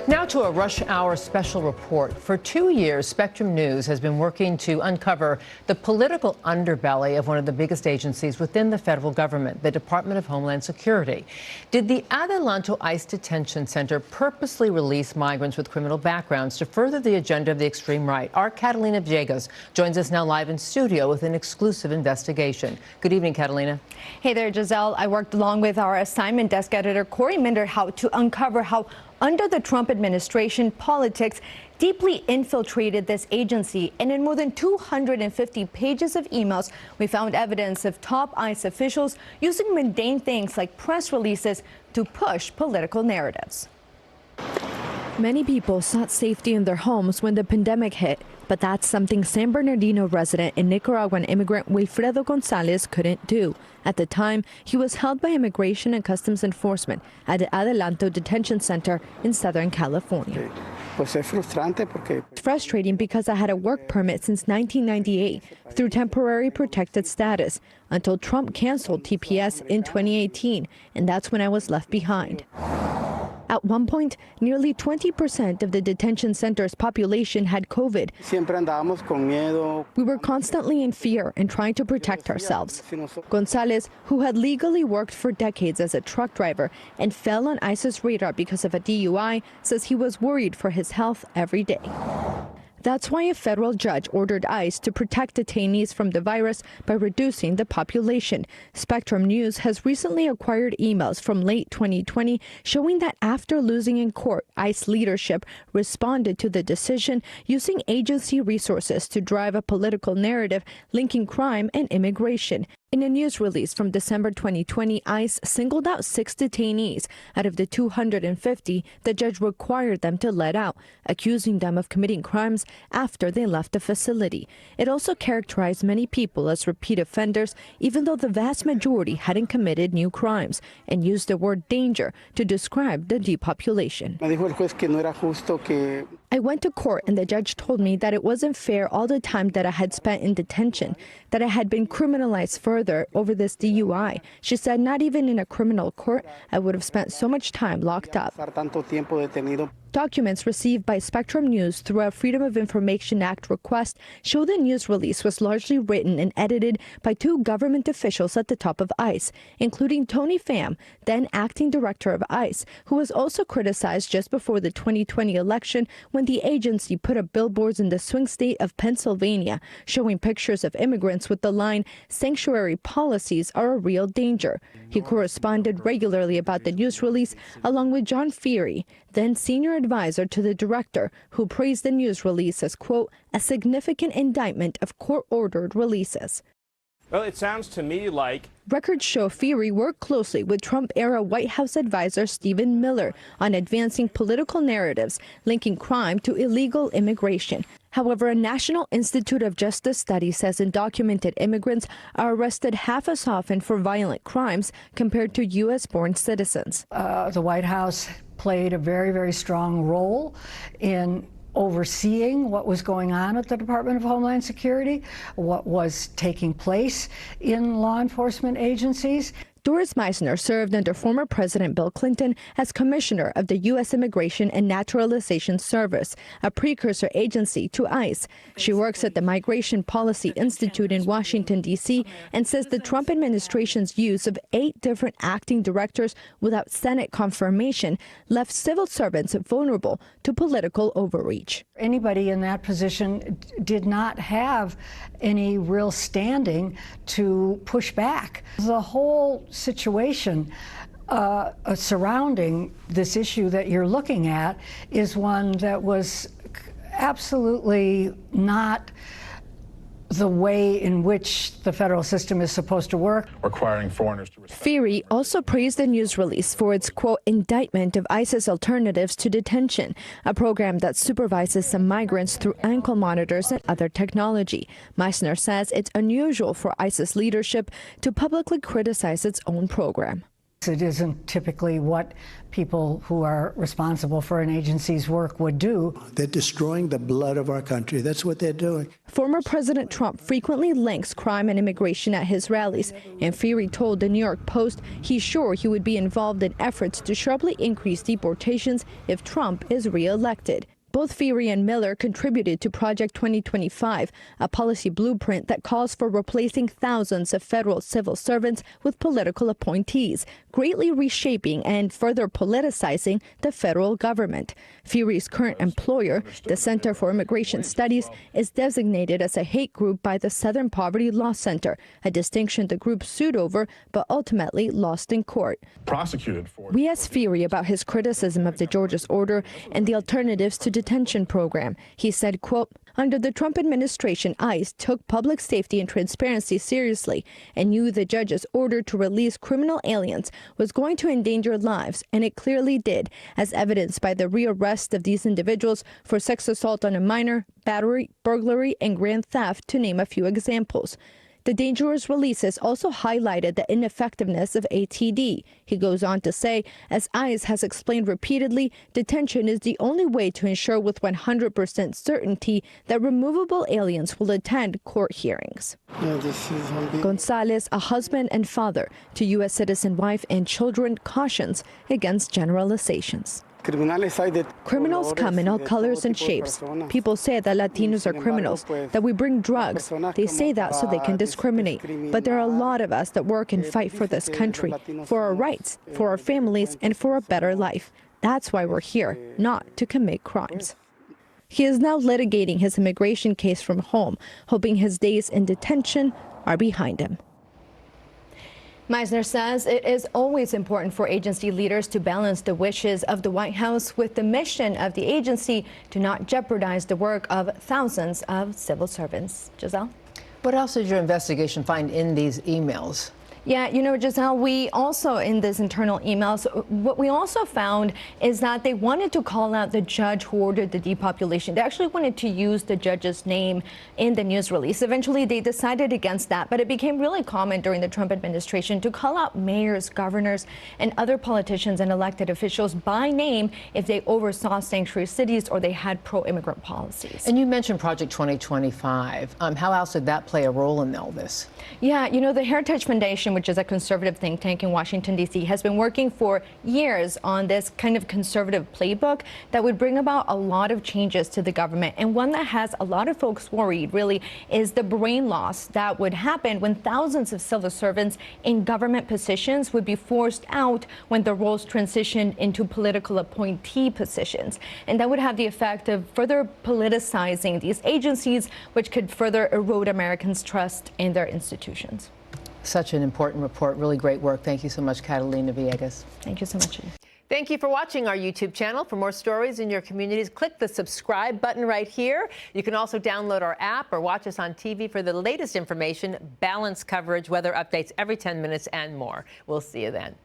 Now to a rush hour special report. For 2 years, Spectrum News has been working to uncover the political underbelly of one of the biggest agencies within the federal government, the Department of Homeland Security. Did the Adelanto ICE Detention Center purposely release migrants with criminal backgrounds to further the agenda of the extreme right? Our Catalina Villegas joins us now live in studio with an exclusive investigation. Good evening, Catalina. Hey there, Giselle. I worked along with our assignment desk editor, Corey Minderhout, to uncover how under the Trump administration, politics deeply infiltrated this agency. And in more than 250 pages of emails, we found evidence of top ICE officials using mundane things like press releases to push political narratives. Many people sought safety in their homes when the pandemic hit, but that's something San Bernardino resident and Nicaraguan immigrant Wilfredo Gonzalez couldn't do. At the time, he was held by Immigration and Customs Enforcement at the Adelanto Detention Center in Southern California. It's frustrating because I had a work permit since 1998 through temporary protected status until Trump canceled TPS in 2018, and that's when I was left behind. At one point, nearly 20% of the detention center's population had COVID. We were constantly in fear and trying to protect ourselves. Gonzalez, who had legally worked for decades as a truck driver and fell on ICE's radar because of a DUI, says he was worried for his health every day. That's why a federal judge ordered ICE to protect detainees from the virus by reducing the population. Spectrum News has recently acquired emails from late 2020 showing that after losing in court, ICE leadership responded to the decision using agency resources to drive a political narrative linking crime and immigration. In a news release from December 2020, ICE singled out 6 detainees out of the 250 the judge required them to let out, accusing them of committing crimes after they left the facility. It also characterized many people as repeat offenders, even though the vast majority hadn't committed new crimes, and used the word danger to describe the depopulation. I went to court and the judge told me that it wasn't fair all the time that I had spent in detention, that I had been criminalized further over this DUI. She said not even in a criminal court I would have spent so much time locked up. Documents received by Spectrum News through a Freedom of Information Act request show the news release was largely written and edited by 2 government officials at the top of ICE, including Tony Pham, then acting director of ICE, who was also criticized just before the 2020 election when the agency put up billboards in the swing state of Pennsylvania showing pictures of immigrants with the line, "Sanctuary policies are a real danger." He corresponded regularly about the news release along with John Feary, then senior advisor to the director, who praised the news release as, quote, a significant indictment of court-ordered releases. Well, it sounds to me like records show Feary worked closely with Trump-era White House advisor Stephen Miller on advancing political narratives linking crime to illegal immigration. However, a National Institute of Justice study says undocumented immigrants are arrested half as often for violent crimes compared to U.S.-born citizens. The White House played a very, very strong role in overseeing what was going on at the Department of Homeland Security, what was taking place in law enforcement agencies. Doris Meissner served under former President Bill Clinton as commissioner of the U.S. Immigration and Naturalization Service, a precursor agency to ICE. She works at the Migration Policy Institute in Washington, D.C., and says the Trump administration's use of 8 different acting directors without Senate confirmation left civil servants vulnerable to political overreach. Anybody in that position did not have any real standing to push back. The whole situation surrounding this issue that you're looking at is one that was absolutely not the way in which the federal system is supposed to work. requiring foreigners to respect. Feary also praised the news release for its, quote, indictment of ICE's alternatives to detention, a program that supervises some migrants through ankle monitors and other technology. Meissner says it's unusual for ICE's leadership to publicly criticize its own program. It isn't typically what people who are responsible for an agency's work would do. They're destroying the blood of our country. That's what they're doing. Former President Trump frequently links crime and immigration at his rallies, and Fury told the New York Post he's sure he would be involved in efforts to sharply increase deportations if Trump is re-elected. Both Fury and Miller contributed to Project 2025, a policy blueprint that calls for replacing thousands of federal civil servants with political appointees, greatly reshaping and further politicizing the federal government. Fury's current employer, the Center for Immigration Studies, is designated as a hate group by the Southern Poverty Law Center, a distinction the group sued over but ultimately lost in court. Prosecuted for. We asked Fury about his criticism of the Georgia's order and the alternatives to detention program. He said, quote, "Under the Trump administration, ICE took public safety and transparency seriously and knew the judge's order to release criminal aliens was going to endanger lives, and it clearly did, as evidenced by the rearrest of these individuals for sex assault on a minor, battery, burglary, and grand theft, to name a few examples." The dangerous releases also highlighted the ineffectiveness of ATD. He goes on to say, as ICE has explained repeatedly, detention is the only way to ensure with 100% certainty that removable aliens will attend court hearings. Gonzalez, a husband and father to U.S. citizen wife and children, cautions against generalizations. Criminals come in all colors and shapes. People say that Latinos are criminals, that we bring drugs. They say that so they can discriminate. But there are a lot of us that work and fight for this country, for our rights, for our families, and for a better life. That's why we're here, not to commit crimes. He is now litigating his immigration case from home, hoping his days in detention are behind him. Meisner says it is always important for agency leaders to balance the wishes of the White House with the mission of the agency to not jeopardize the work of thousands of civil servants. Giselle? What else did your investigation find in these emails? Yeah, you know, Giselle, we also, in these internal emails, what we also found is that they wanted to call out the judge who ordered the depopulation. They actually wanted to use the judge's name in the news release. Eventually, they decided against that, but it became really common during the Trump administration to call out mayors, governors, and other politicians and elected officials by name if they oversaw sanctuary cities or they had pro-immigrant policies. And you mentioned Project 2025. How else did that play a role in all this? Yeah, you know, the Heritage Foundation, which is a conservative think tank in Washington, D.C., has been working for years on this kind of conservative playbook that would bring about a lot of changes to the government. And one that has a lot of folks worried, really, is the brain loss that would happen when thousands of civil servants in government positions would be forced out when the roles transitioned into political appointee positions. And that would have the effect of further politicizing these agencies, which could further erode Americans' trust in their institutions. Such an important report. Really great work. Thank you so much, Catalina Villegas. Thank you so much. Thank you for watching our YouTube channel. For more stories in your communities, click the subscribe button right here. You can also download our app or watch us on TV for the latest information, balanced coverage, weather updates every 10 minutes, and more. We'll see you then.